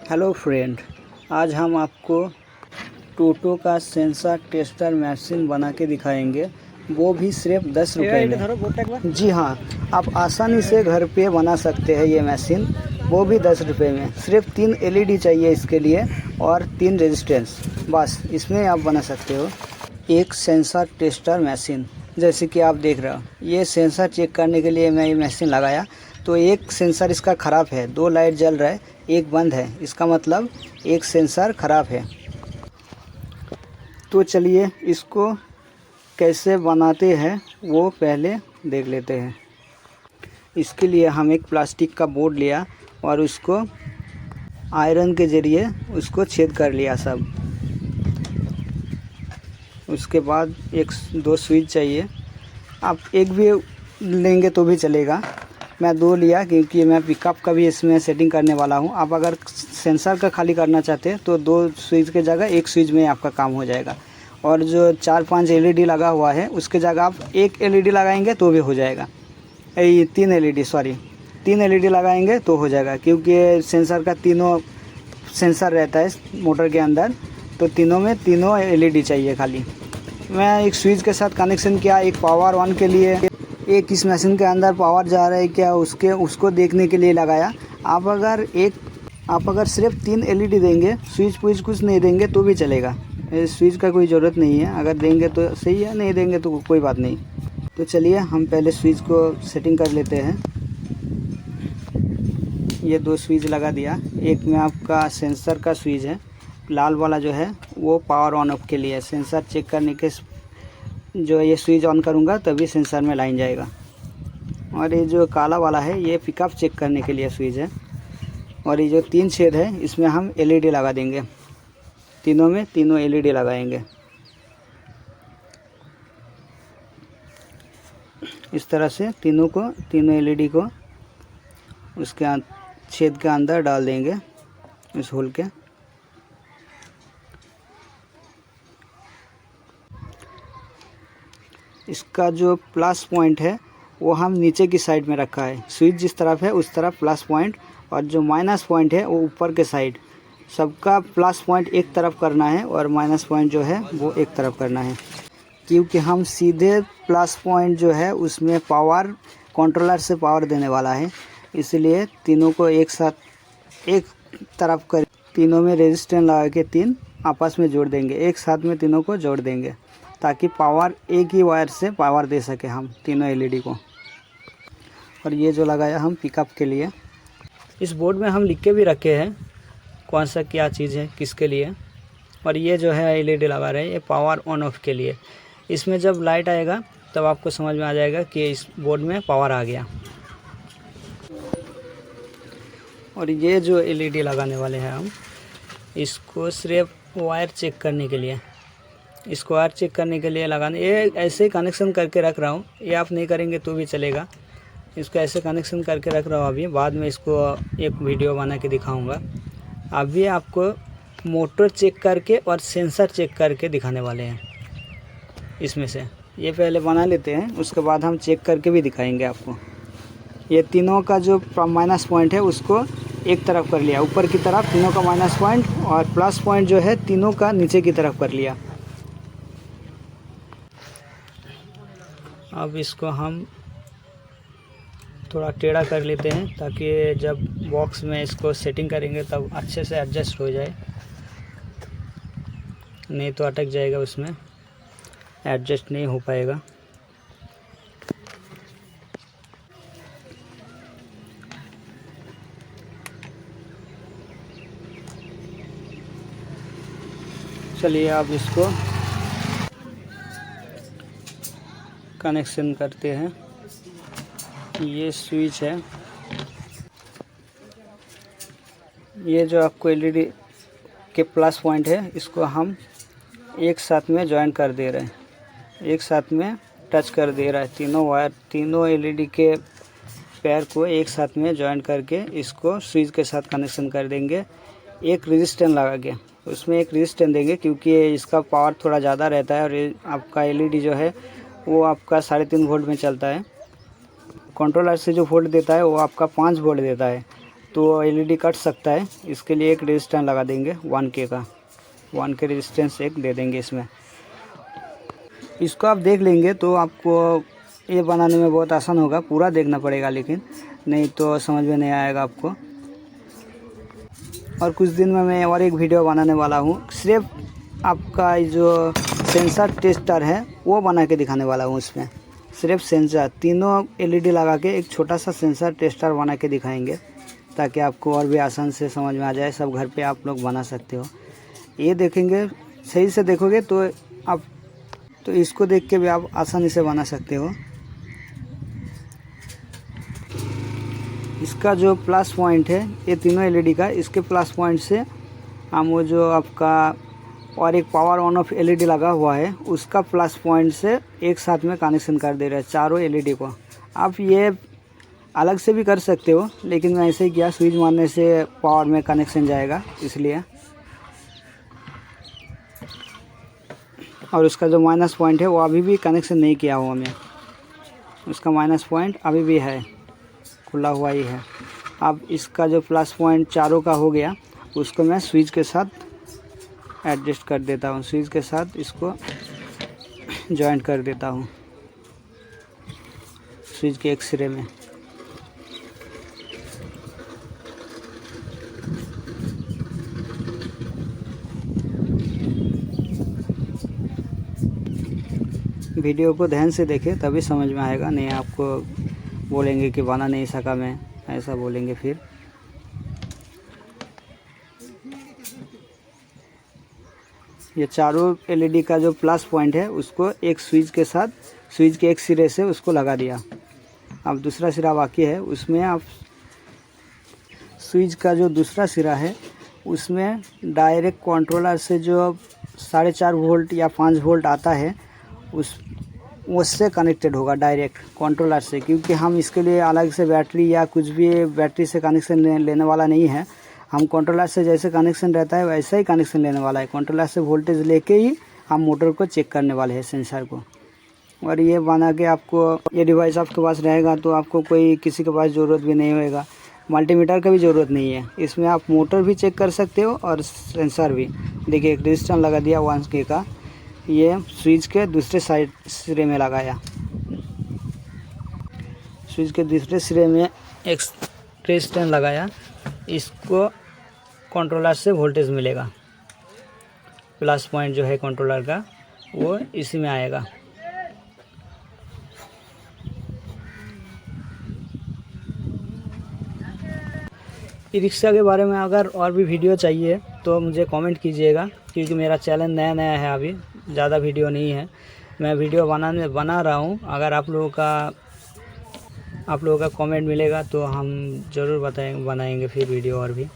Hello friend, आज हम आपको टोटो का सेंसर टेस्टर मशीन बना के दिखाएंगे, वो भी सिर्फ 10 रुपये में। जी हाँ, आप आसानी से घर पे बना सकते हैं ये मशीन, वो भी 10 रुपये में। सिर्फ 3 एलईडी चाहिए इसके लिए और 3 रेजिस्टेंस, बस इसमें आप बना सकते हो एक सेंसर टेस्टर मशीन। जैसे कि आप देख रहे हो, ये सेंसर चेक करने के लिए मैं ये मशीन लगाया तो एक सेंसर इसका ख़राब है, 2 लाइट जल रहा है, एक बंद है, इसका मतलब एक सेंसर ख़राब है। तो चलिए इसको कैसे बनाते हैं वो पहले देख लेते हैं। इसके लिए हम एक प्लास्टिक का बोर्ड लिया और उसको आयरन के ज़रिए उसको छेद कर लिया सब। उसके बाद 1-2 स्विच चाहिए, आप एक भी लेंगे तो भी चलेगा, मैं 2 लिया क्योंकि मैं पिकअप का भी इसमें सेटिंग करने वाला हूँ। आप अगर सेंसर का खाली करना चाहते हैं तो 2 स्विच के जगह 1 स्विच में आपका काम हो जाएगा। और जो 4-5 एलईडी लगा हुआ है उसके जगह आप 1 एलईडी लगाएंगे तो भी हो जाएगा। 3 एलईडी लगाएंगे तो हो जाएगा, क्योंकि सेंसर का तीनों सेंसर रहता है मोटर के अंदर, तो तीनों एलईडी चाहिए खाली। मैं एक स्विच के साथ कनेक्शन किया, एक पावर ऑन के लिए, एक इस मशीन के अंदर पावर जा रहा है क्या उसको देखने के लिए लगाया। आप अगर सिर्फ 3 एलईडी देंगे, स्विच कुछ नहीं देंगे तो भी चलेगा, स्विच का कोई ज़रूरत नहीं है। अगर देंगे तो सही है, नहीं देंगे तो कोई बात नहीं। तो चलिए हम पहले स्विच को सेटिंग कर लेते हैं। ये 2 स्विच लगा दिया, एक में आपका सेंसर का स्विच है, लाल वाला जो है वो पावर ऑन ऑफ के लिए, सेंसर चेक करने के जो ये स्विच ऑन करूँगा तभी सेंसर में लाइन जाएगा। और ये जो काला वाला है ये पिकअप चेक करने के लिए स्विच है। और ये जो 3 छेद है इसमें हम एलईडी लगा देंगे, तीनों एलईडी लगाएंगे। इस तरह से तीनों एलईडी को उसके छेद के अंदर डाल देंगे, इस होल के। इसका जो प्लस पॉइंट है वो हम नीचे की साइड में रखा है, स्विच जिस तरफ है उस तरफ प्लस पॉइंट, और जो माइनस पॉइंट है वो ऊपर के साइड। सबका प्लस पॉइंट एक तरफ करना है और माइनस पॉइंट जो है वो एक तरफ करना है, क्योंकि हम सीधे प्लस पॉइंट जो है उसमें पावर कंट्रोलर से पावर देने वाला है, इसलिए तीनों को एक साथ एक तरफ कर, तीनों में रेजिस्टेंस लगा के 3 आपस में जोड़ देंगे, एक साथ में तीनों को जोड़ देंगे ताकि पावर एक ही वायर से पावर दे सके हम तीनों एलईडी को। और ये जो लगाया हम पिकअप के लिए, इस बोर्ड में हम लिख के भी रखे हैं कौन सा क्या चीज़ है किसके लिए। और ये जो है एलईडी लगा रहे हैं ये पावर ऑन ऑफ के लिए, इसमें जब लाइट आएगा तब आपको समझ में आ जाएगा कि इस बोर्ड में पावर आ गया। और ये जो एलईडी लगाने वाले हैं हम, इसको सिर्फ वायर चेक करने के लिए, इसको वायर चेक करने के लिए लगाने, ये ऐसे कनेक्शन करके रख रहा हूँ, ये आप नहीं करेंगे तो भी चलेगा। इसको ऐसे कनेक्शन करके रख रहा हूँ, अभी बाद में इसको एक वीडियो बना के दिखाऊंगा। अभी आपको मोटर चेक करके और सेंसर चेक करके दिखाने वाले हैं इसमें से। ये पहले बना लेते हैं, उसके बाद हम चेक करके भी दिखाएंगे आपको। ये तीनों का जो माइनस पॉइंट है उसको एक तरफ कर लिया, ऊपर की तरफ तीनों का माइनस पॉइंट, और प्लस पॉइंट जो है तीनों का नीचे की तरफ कर लिया। अब इसको हम थोड़ा टेढ़ा कर लेते हैं ताकि जब बॉक्स में इसको सेटिंग करेंगे तब अच्छे से एडजस्ट हो जाए, नहीं तो अटक जाएगा, उसमें एडजस्ट नहीं हो पाएगा। चलिए अब इसको कनेक्शन करते हैं। ये स्विच है, ये जो आपको एलईडी के प्लस पॉइंट है इसको हम एक साथ में जॉइन कर दे रहे हैं, एक साथ में टच कर दे रहा है। तीनों वायर, तीनों एलईडी के पैर को एक साथ में जॉइन करके इसको स्विच के साथ कनेक्शन कर देंगे। एक रेजिस्टेंस लगा के उसमें एक रेजिस्टेंस देंगे, क्योंकि इसका पावर थोड़ा ज़्यादा रहता है और आपका एलईडी जो है वो आपका 3.5 वोल्ट में चलता है। कंट्रोलर से जो वोल्ट देता है वो आपका 5 वोल्ट देता है, तो एलईडी कट सकता है। इसके लिए एक रेजिस्टेंस लगा देंगे 1K का, 1K रेजिस्टेंस एक दे देंगे इसमें। इसको आप देख लेंगे तो आपको ये बनाने में बहुत आसान होगा। पूरा देखना पड़ेगा लेकिन, नहीं तो समझ में नहीं आएगा आपको। और कुछ दिन में मैं और एक वीडियो बनाने वाला हूँ, सिर्फ आपका जो सेंसर टेस्टर है वो बना के दिखाने वाला हूँ। उसमें सिर्फ सेंसर, तीनों एलईडी लगा के एक छोटा सा सेंसर टेस्टर बना के दिखाएंगे, ताकि आपको और भी आसान से समझ में आ जाए। सब घर पे आप लोग बना सकते हो। ये देखेंगे, सही से देखोगे तो आप, तो इसको देख के भी आप आसानी से बना सकते हो। इसका जो प्लस पॉइंट है, ये तीनों एलईडी का, इसके प्लस पॉइंट से हम वो जो आपका और एक पावर ऑन ऑफ एलईडी लगा हुआ है उसका प्लस पॉइंट से एक साथ में कनेक्शन कर दे रहे हैं चारों एलईडी को। आप ये अलग से भी कर सकते हो, लेकिन मैं ऐसे ही किया, स्विच मारने से पावर में कनेक्शन जाएगा इसलिए। और उसका जो माइनस पॉइंट है वो अभी भी कनेक्शन नहीं किया हुआ मैं, उसका माइनस पॉइंट अभी भी है, खुला हुआ ही है। अब इसका जो प्लस पॉइंट चारों का हो गया, उसको मैं स्विच के साथ एडजस्ट कर देता हूँ, स्विच के साथ इसको जॉइंट कर देता हूँ स्विच के एक सिरे में। वीडियो को ध्यान से देखें तभी समझ में आएगा, नहीं आपको बोलेंगे कि बना नहीं सका मैं, ऐसा बोलेंगे फिर। ये चारों एलईडी का जो प्लस पॉइंट है उसको एक स्विच के साथ, स्विच के एक सिरे से उसको लगा दिया। अब दूसरा सिरा बाकी है, उसमें आप स्विच का जो दूसरा सिरा है उसमें डायरेक्ट कंट्रोलर से जो 4.5 वोल्ट या 5 वोल्ट आता है उससे कनेक्टेड होगा डायरेक्ट कंट्रोलर से, क्योंकि हम इसके लिए अलग से बैटरी या कुछ भी बैटरी से कनेक्शन लेने वाला नहीं है। हम कंट्रोलर से जैसे कनेक्शन रहता है वैसा ही कनेक्शन लेने वाला है। कंट्रोलर से वोल्टेज लेके ही हम मोटर को चेक करने वाले हैं, सेंसर को। और ये बना के आपको, ये डिवाइस आपके पास रहेगा तो आपको कोई किसी के पास ज़रूरत भी नहीं होएगा, मल्टीमीटर का भी ज़रूरत नहीं है। इसमें आप मोटर भी चेक कर सकते हो और सेंसर भी। देखिए एक रेजिस्टेंस लगा दिया 1K का, ये स्विच के दूसरे साइड सिरे में लगाया, स्विच के दूसरे सिरे में एक रेजिस्टेंस लगाया, इसको कंट्रोलर से वोल्टेज मिलेगा। प्लस पॉइंट जो है कंट्रोलर का वो इसी में आएगा। ई रिक्शा के बारे में अगर और भी वीडियो चाहिए तो मुझे कमेंट कीजिएगा, क्योंकि मेरा चैनल नया नया है, अभी ज़्यादा वीडियो नहीं है। मैं वीडियो बना रहा हूँ। अगर आप लोगों का कमेंट मिलेगा तो हम ज़रूर बनाएंगे फिर वीडियो और भी।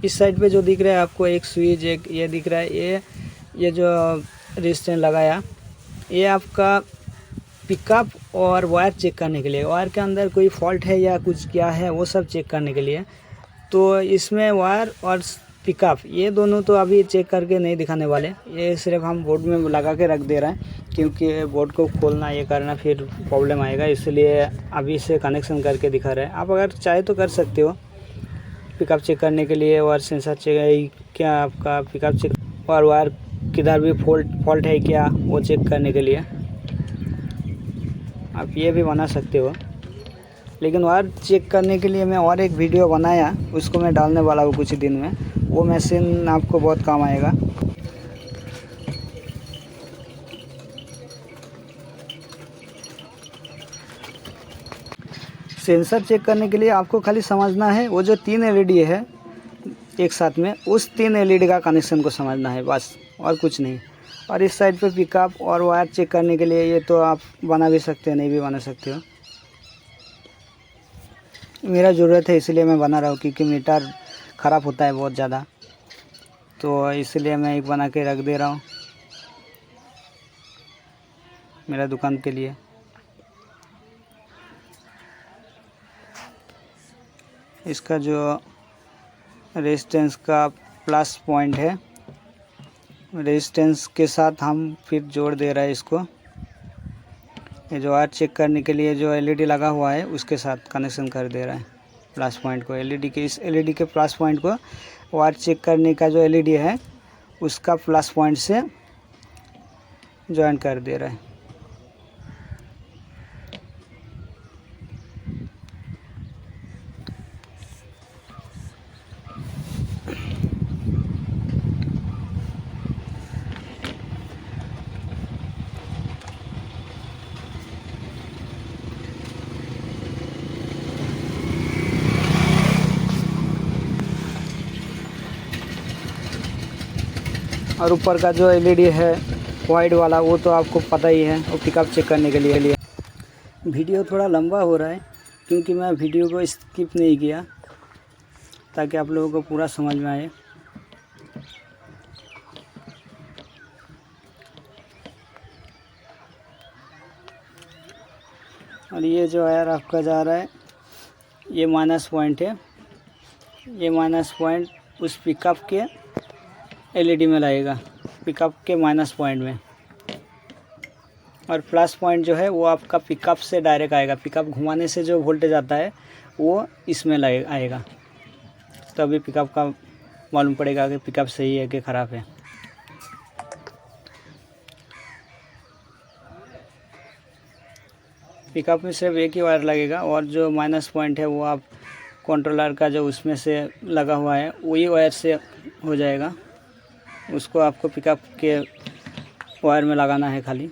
इस साइड पे जो दिख रहा है आपको एक स्विच, एक ये दिख रहा है, ये जो रेजिस्टेंस लगाया, ये आपका पिकअप और वायर चेक करने के लिए, वायर के अंदर कोई फॉल्ट है या कुछ क्या है वो सब चेक करने के लिए। तो इसमें वायर और पिकअप ये दोनों तो अभी चेक करके नहीं दिखाने वाले, ये सिर्फ हम बोर्ड में लगा के रख दे रहे हैं, क्योंकि बोर्ड को खोलना ये करना फिर प्रॉब्लम आएगा, इसलिए अभी से कनेक्शन करके दिखा रहे हैं। आप अगर चाहे तो कर सकते हो पिकअप चेक करने के लिए, और सेंसर चेक, क्या आपका पिकअप चेक और वायर किधर भी फॉल्ट है क्या वो चेक करने के लिए आप ये भी बना सकते हो। लेकिन वायर चेक करने के लिए मैं और एक वीडियो बनाया, उसको मैं डालने वाला हूँ कुछ दिन में। वो मशीन आपको बहुत काम आएगा। सेंसर चेक करने के लिए आपको खाली समझना है वो जो 3 एलईडी है एक साथ में, उस 3 एलईडी का कनेक्शन को समझना है बस, और कुछ नहीं। और इस साइड पे पिकअप और वायर चेक करने के लिए ये तो आप बना भी सकते हो, नहीं भी बना सकते हो। मेरा ज़रूरत है इसलिए मैं बना रहा हूँ, क्योंकि मीटर ख़राब होता है बहुत ज़्यादा, तो इसलिए मैं एक बना के रख दे रहा हूँ मेरा दुकान के लिए। इसका जो रेजिस्टेंस का प्लस पॉइंट है रेजिस्टेंस के साथ हम फिर जोड़ दे रहे हैं इसको। ये जो वायर चेक करने के लिए जो एलईडी लगा हुआ है उसके साथ कनेक्शन कर दे रहा है प्लस पॉइंट को। एलईडी के इस एलईडी के प्लस पॉइंट को वायर चेक करने का जो एलईडी है उसका प्लस पॉइंट से जॉइन कर दे रहा है। और ऊपर का जो एलईडी है वाइड वाला वो तो आपको पता ही है, वो पिकअप चेक करने के लिए। वीडियो थोड़ा लंबा हो रहा है क्योंकि मैं वीडियो को स्किप नहीं किया ताकि आप लोगों को पूरा समझ में आए। और ये जो वायर आपका जा रहा है ये माइनस पॉइंट है। ये माइनस पॉइंट उस पिकअप के एलईडी में लगेगा, पिकअप के माइनस पॉइंट में। और प्लस पॉइंट जो है वो आपका पिकअप से डायरेक्ट आएगा। पिकअप घुमाने से जो वोल्टेज आता है वो इसमें आएगा, तभी पिकअप का मालूम पड़ेगा कि पिकअप सही है कि ख़राब है। पिकअप में सिर्फ एक ही वायर लगेगा और जो माइनस पॉइंट है वो आप कंट्रोलर का जो उसमें से लगा हुआ है वही वायर से हो जाएगा। उसको आपको पिकअप के वायर में लगाना है खाली।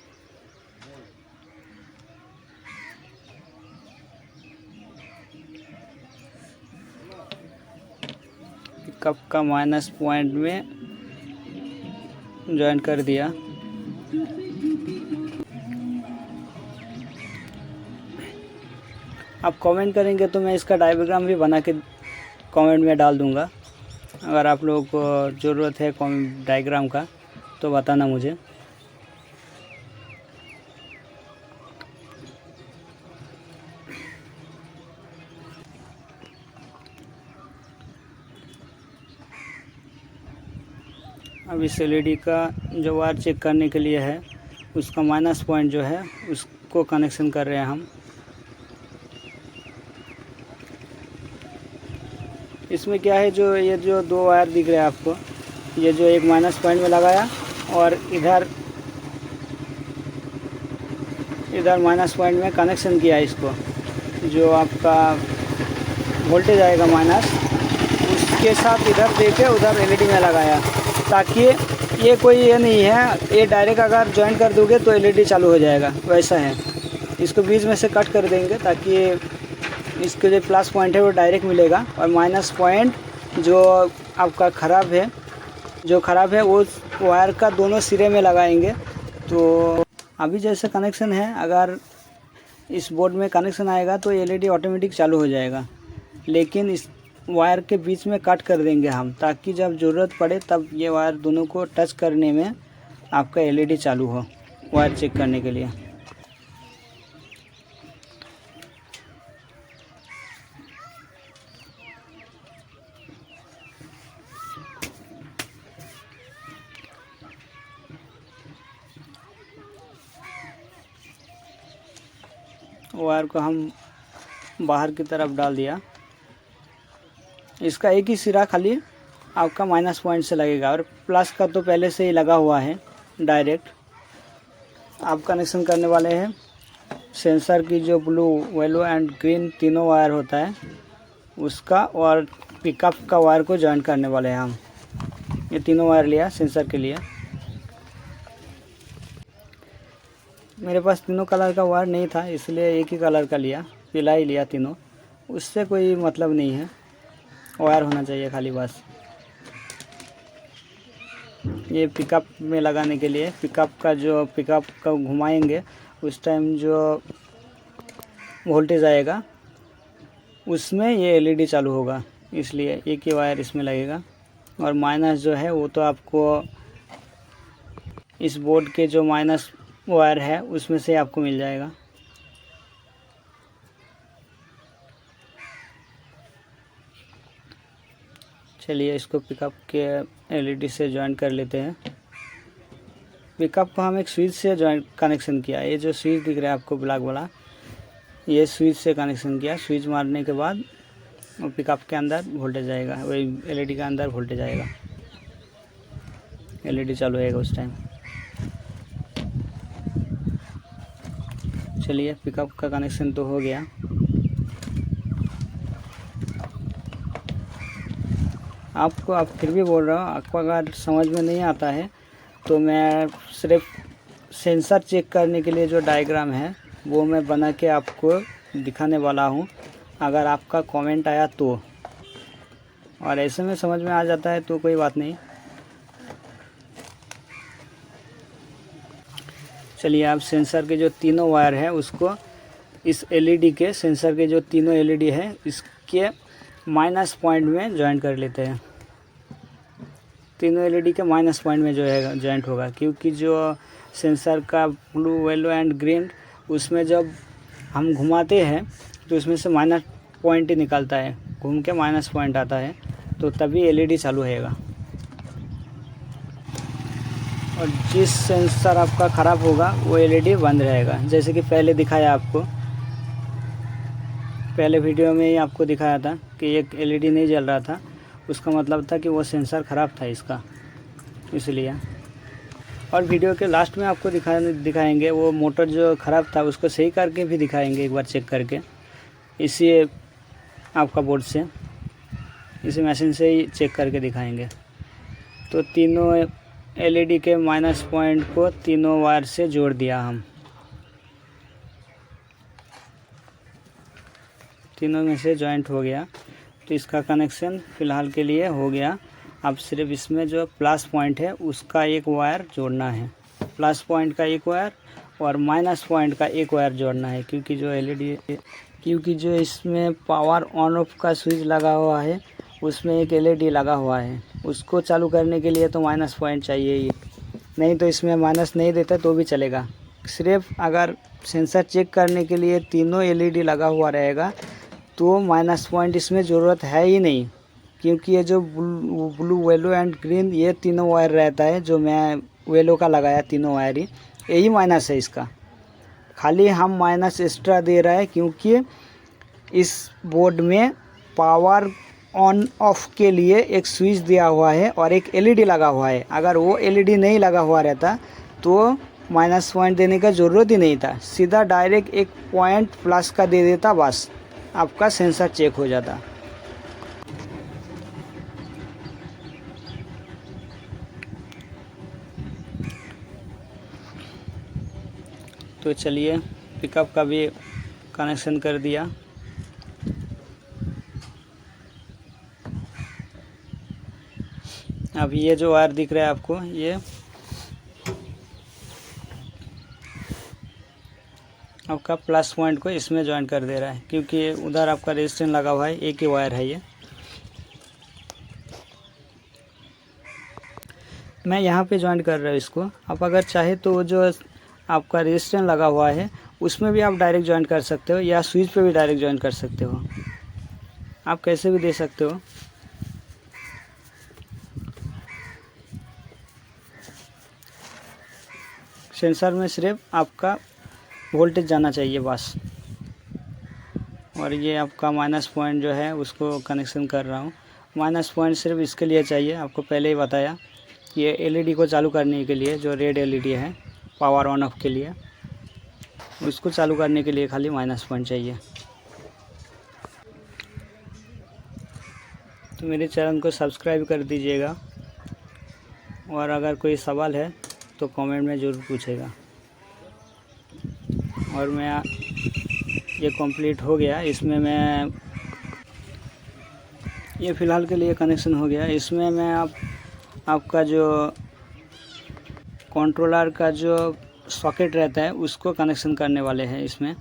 पिकअप का माइनस पॉइंट में जॉइन कर दिया। आप कमेंट करेंगे तो मैं इसका डायग्राम भी बना के कमेंट में डाल दूंगा। अगर आप लोगों को ज़रूरत है डायग्राम का तो बताना मुझे। अब इस एलईडी का जो वायर चेक करने के लिए है उसका माइनस पॉइंट जो है उसको कनेक्शन कर रहे हैं हम। इसमें क्या है, जो ये जो दो वायर दिख रहे हैं आपको, ये जो एक माइनस पॉइंट में लगाया और इधर माइनस पॉइंट में कनेक्शन किया है इसको। जो आपका वोल्टेज आएगा माइनस उसके साथ इधर देके उधर एलईडी में लगाया, ताकि ये कोई ये नहीं है ये डायरेक्ट अगर ज्वाइन कर दोगे तो एलईडी चालू हो जाएगा, वैसा है। इसको बीच में से कट कर देंगे ताकि इसके जो प्लस पॉइंट है वो डायरेक्ट मिलेगा और माइनस पॉइंट जो आपका ख़राब है वो वायर का दोनों सिरे में लगाएंगे। तो अभी जैसे कनेक्शन है, अगर इस बोर्ड में कनेक्शन आएगा तो एलईडी ऑटोमेटिक चालू हो जाएगा, लेकिन इस वायर के बीच में कट कर देंगे हम, ताकि जब ज़रूरत पड़े तब ये वायर दोनों को टच करने में आपका एलईडी चालू हो वायर चेक करने के लिए। वायर को हम बाहर की तरफ डाल दिया। इसका एक ही सिरा खाली आपका माइनस पॉइंट से लगेगा और प्लस का तो पहले से ही लगा हुआ है डायरेक्ट। आप कनेक्शन करने वाले हैं सेंसर की जो ब्लू, येलो एंड ग्रीन तीनों वायर होता है उसका, और पिकअप का वायर को जॉइन करने वाले हैं हम। ये तीनों वायर लिया सेंसर के लिए। मेरे पास तीनों कलर का वायर नहीं था इसलिए एक ही कलर का लिया, पीला ही लिया तीनों। उससे कोई मतलब नहीं है, वायर होना चाहिए खाली बस। ये पिकअप में लगाने के लिए, पिकअप का घुमाएंगे उस टाइम जो वोल्टेज आएगा उसमें ये एलईडी चालू होगा, इसलिए एक ही वायर इसमें लगेगा। और माइनस जो है वो तो आपको इस बोर्ड के जो माइनस वायर है उसमें से आपको मिल जाएगा। चलिए इसको पिकअप के एलईडी से जॉइन कर लेते हैं। पिकअप को हम एक स्विच से जॉइंट कनेक्शन किया। ये जो स्विच दिख रहा है आपको ब्लैक वाला, ये स्विच से कनेक्शन किया। स्विच मारने के बाद वो पिकअप के अंदर वोल्टेज आएगा, वही एलईडी के अंदर वोल्टेज आएगा, एलईडी चालू होएगा उस टाइम। चलिए, पिकअप का कनेक्शन तो हो गया। आपको अब फिर भी बोल रहा हूँ, आपको अगर समझ में नहीं आता है तो मैं सिर्फ सेंसर चेक करने के लिए जो डायग्राम है वो मैं बना के आपको दिखाने वाला हूँ। अगर आपका कमेंट आया तो, और ऐसे में समझ में आ जाता है तो कोई बात नहीं। चलिए, आप सेंसर के जो तीनों वायर है उसको इस एलईडी के, सेंसर के जो तीनों एलईडी है इसके माइनस पॉइंट में ज्वाइन कर लेते हैं। तीनों एलईडी के माइनस पॉइंट में जो है ज्वाइंट होगा, क्योंकि जो सेंसर का ब्लू, येलो एंड ग्रीन, उसमें जब हम घुमाते हैं तो उसमें से माइनस पॉइंट ही निकलता है, घूम के माइनस पॉइंट आता है, तो तभी एलईडी चालू होएगा। और जिस सेंसर आपका ख़राब होगा वो एलईडी बंद रहेगा। जैसे कि पहले दिखाया आपको, पहले वीडियो में ही आपको दिखाया था कि एक एलईडी नहीं जल रहा था, उसका मतलब था कि वो सेंसर ख़राब था इसका, इसलिए। और वीडियो के लास्ट में आपको दिखाएंगे वो मोटर जो ख़राब था उसको सही करके भी दिखाएंगे, एक बार चेक करके, इसी आपका बोर्ड से, इसी मशीन से ही चेक करके दिखाएंगे। तो तीनों एलईडी के माइनस पॉइंट को तीनों वायर से जोड़ दिया हम, तीनों में से जॉइंट हो गया। तो इसका कनेक्शन फ़िलहाल के लिए हो गया। अब सिर्फ इसमें जो प्लस पॉइंट है उसका एक वायर जोड़ना है, प्लस पॉइंट का एक वायर और माइनस पॉइंट का एक वायर जोड़ना है, क्योंकि जो इसमें पावर ऑन ऑफ का स्विच लगा हुआ है उसमें एक एलईडी लगा हुआ है, उसको चालू करने के लिए तो माइनस पॉइंट चाहिए ही, नहीं तो इसमें माइनस नहीं देता तो भी चलेगा। सिर्फ अगर सेंसर चेक करने के लिए तीनों एलईडी लगा हुआ रहेगा तो माइनस पॉइंट इसमें ज़रूरत है ही नहीं, क्योंकि ये जो ब्लू, येलो एंड ग्रीन, ये तीनों वायर रहता है, जो मैं येलो का लगाया तीनों वायर ही, यही माइनस है इसका। खाली हम माइनस एक्स्ट्रा दे रहा है क्योंकि इस बोर्ड में पावर ऑन ऑफ के लिए एक स्विच दिया हुआ है और एक एलईडी लगा हुआ है। अगर वो एलईडी नहीं लगा हुआ रहता तो माइनस पॉइंट देने का ज़रूरत ही नहीं था, सीधा डायरेक्ट एक पॉइंट प्लस का दे देता, बस आपका सेंसर चेक हो जाता। तो चलिए, पिकअप का भी कनेक्शन कर दिया। अब ये जो वायर दिख रहा है आपको, ये आपका प्लस पॉइंट को इसमें ज्वाइन कर दे रहा है, क्योंकि उधर आपका रेजिस्टेंस लगा हुआ है, एक ही वायर है ये। मैं यहाँ पे ज्वाइन कर रहा हूँ इसको। आप अगर चाहे तो जो आपका रेजिस्टेंस लगा हुआ है उसमें भी आप डायरेक्ट ज्वाइन कर सकते हो, या स्विच पे भी डायरेक्ट ज्वाइन कर सकते हो, आप कैसे भी दे सकते हो। सेंसर में सिर्फ आपका वोल्टेज जाना चाहिए बस। और ये आपका माइनस पॉइंट जो है उसको कनेक्शन कर रहा हूँ। माइनस पॉइंट सिर्फ इसके लिए चाहिए, आपको पहले ही बताया, ये एलईडी को चालू करने के लिए, जो रेड एलईडी है पावर ऑन ऑफ के लिए, उसको चालू करने के लिए खाली माइनस पॉइंट चाहिए। तो मेरे चैनल को सब्सक्राइब कर दीजिएगा, और अगर कोई सवाल है तो कमेंट में ज़रूर पूछेगा। और मैं ये कंप्लीट हो गया, इसमें मैं ये फ़िलहाल के लिए कनेक्शन हो गया। इसमें मैं आपका जो कंट्रोलर का जो सॉकेट रहता है उसको कनेक्शन करने वाले हैं। इसमें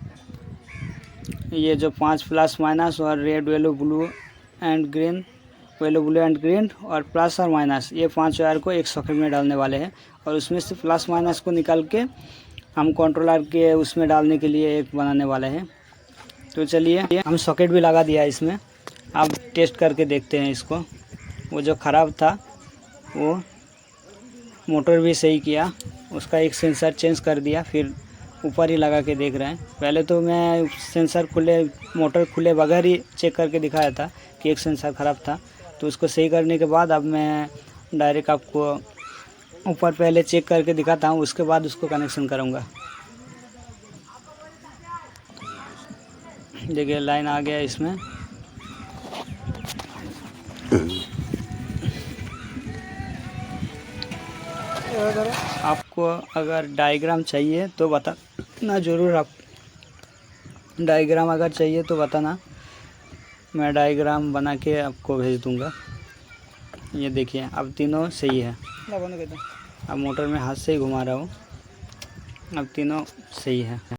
ये जो 5 प्लस माइनस और red, yellow, blue and green, yellow, blue and green और प्लस और माइनस, ये 5 वायर को एक सॉकेट में डालने वाले हैं, और उसमें से प्लस माइनस को निकाल के हम कंट्रोलर के उसमें डालने के लिए एक बनाने वाले हैं। तो चलिए, हम सॉकेट भी लगा दिया इसमें, अब टेस्ट करके देखते हैं इसको। वो जो ख़राब था वो मोटर भी सही किया, उसका एक सेंसर चेंज कर दिया, फिर ऊपर ही लगा के देख रहे हैं। पहले तो मैं सेंसर खुले, मोटर खुले बगैर ही चेक करके दिखाया था कि एक सेंसर ख़राब था। तो उसको सही करने के बाद अब मैं डायरेक्ट आपको ऊपर पहले चेक करके दिखाता हूँ, उसके बाद उसको कनेक्शन करूँगा। देखिए लाइन आ गया इसमें। आपको अगर डायग्राम चाहिए तो बताना ज़रूर, आप डायग्राम अगर चाहिए तो बताना, मैं डायग्राम बना के आपको भेज दूँगा। ये देखिए अब तीनों सही है। अब मोटर में हाथ से ही घुमा रहा हूँ, अब तीनों सही है।